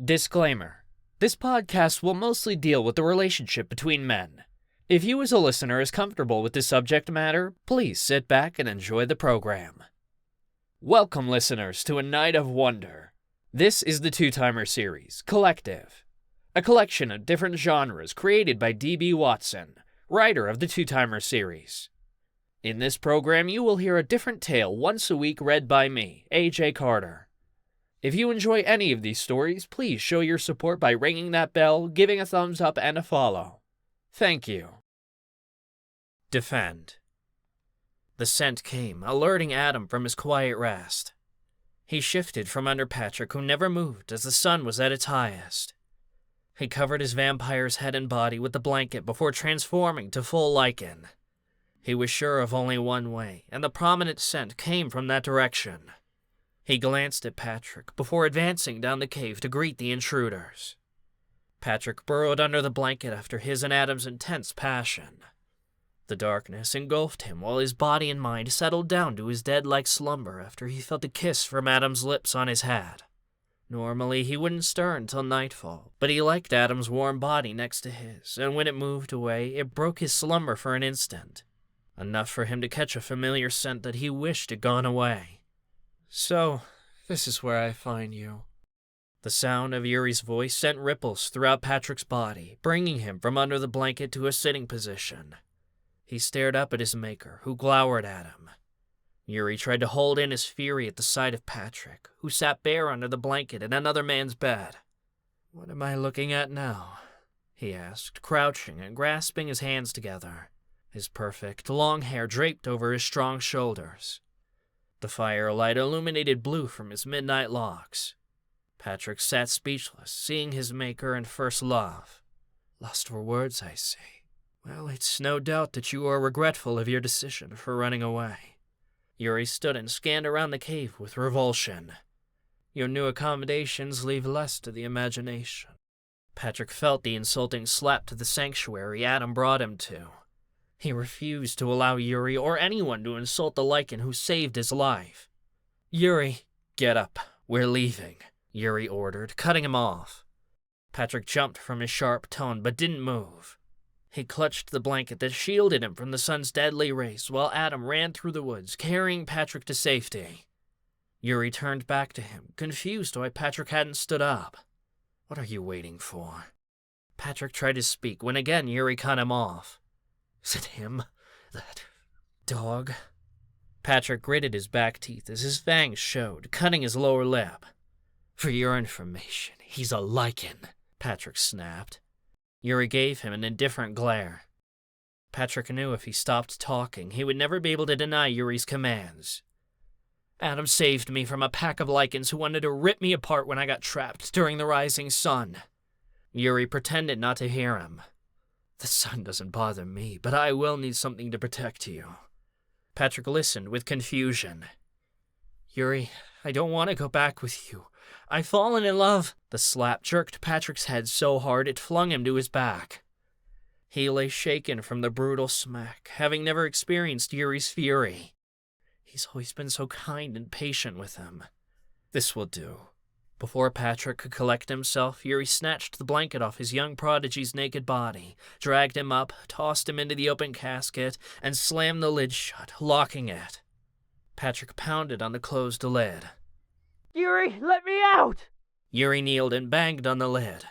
Disclaimer. This podcast will mostly deal with the relationship between men. If you as a listener is comfortable with this subject matter, please sit back and enjoy the program. Welcome, listeners, to A Night of Wonder. This is the Two-Timer series, Collective, a collection of different genres created by D.B. Watson, writer of the Two-Timer series. In this program, you will hear a different tale once a week read by me, A.J. Carter. If you enjoy any of these stories, please show your support by ringing that bell, giving a thumbs up, and a follow. Thank you. Defend. The scent came, alerting Adam from his quiet rest. He shifted from under Patrick, who never moved as the sun was at its highest. He covered his vampire's head and body with the blanket before transforming to full lichen. He was sure of only one way, and the prominent scent came from that direction. He glanced at Patrick before advancing down the cave to greet the intruders. Patrick burrowed under the blanket after his and Adam's intense passion. The darkness engulfed him while his body and mind settled down to his dead-like slumber after he felt a kiss from Adam's lips on his head. Normally, he wouldn't stir until nightfall, but he liked Adam's warm body next to his, and when it moved away, it broke his slumber for an instant. Enough for him to catch a familiar scent that he wished had gone away. So, this is where I find you. The sound of Yuri's voice sent ripples throughout Patrick's body, bringing him from under the blanket to a sitting position. He stared up at his maker, who glowered at him. Yuri tried to hold in his fury at the sight of Patrick, who sat bare under the blanket in another man's bed. "What am I looking at now?" he asked, crouching and grasping his hands together. His perfect, long hair draped over his strong shoulders. The firelight illuminated blue from his midnight locks. Patrick sat speechless, seeing his maker and first love. "Lost for words, I see. Well, it's no doubt that you are regretful of your decision for running away." Yuri stood and scanned around the cave with revulsion. "Your new accommodations leave less to the imagination." Patrick felt the insulting slap to the sanctuary Adam brought him to. He refused to allow Yuri or anyone to insult the lichen who saved his life. "Yuri, get up. We're leaving," Yuri ordered, cutting him off. Patrick jumped from his sharp tone but didn't move. He clutched the blanket that shielded him from the sun's deadly rays while Adam ran through the woods, carrying Patrick to safety. Yuri turned back to him, confused why Patrick hadn't stood up. "What are you waiting for?" Patrick tried to speak when again Yuri cut him off. "Is it him? That dog?" Patrick gritted his back teeth as his fangs showed, cutting his lower lip. "For your information, he's a lichen," Patrick snapped. Yuri gave him an indifferent glare. Patrick knew if he stopped talking, he would never be able to deny Yuri's commands. "Adam saved me from a pack of lichens who wanted to rip me apart when I got trapped during the rising sun." Yuri pretended not to hear him. "The sun doesn't bother me, but I will need something to protect you." Patrick listened with confusion. "Yuri, I don't want to go back with you. I've fallen in love." The slap jerked Patrick's head so hard it flung him to his back. He lay shaken from the brutal smack, having never experienced Yuri's fury. He's always been so kind and patient with him. This will do. Before Patrick could collect himself, Yuri snatched the blanket off his young prodigy's naked body, dragged him up, tossed him into the open casket, and slammed the lid shut, locking it. Patrick pounded on the closed lid. "Yuri, let me out!" Yuri kneeled and banged on the lid.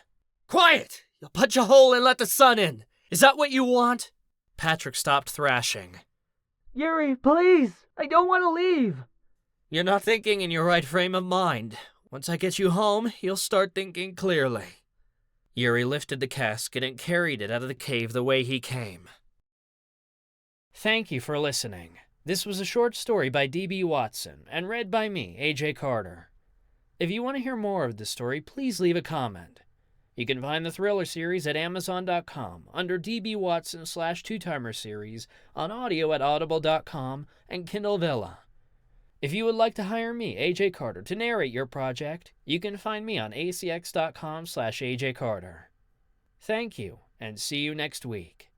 "Quiet! You'll punch a hole and let the sun in. Is that what you want?" Patrick stopped thrashing. "Yuri, please! I don't want to leave!" "You're not thinking in your right frame of mind. Once I get you home, you'll start thinking clearly." Yuri lifted the casket and carried it out of the cave the way he came. Thank you for listening. This was a short story by D.B. Watson and read by me, A.J. Carter. If you want to hear more of the story, please leave a comment. You can find the Thriller series at Amazon.com under D.B. Watson/Two-Timer series, on audio at Audible.com, and Kindle Villa. If you would like to hire me, A.J. Carter, to narrate your project, you can find me on acx.com/AJ Carter. Thank you, and see you next week.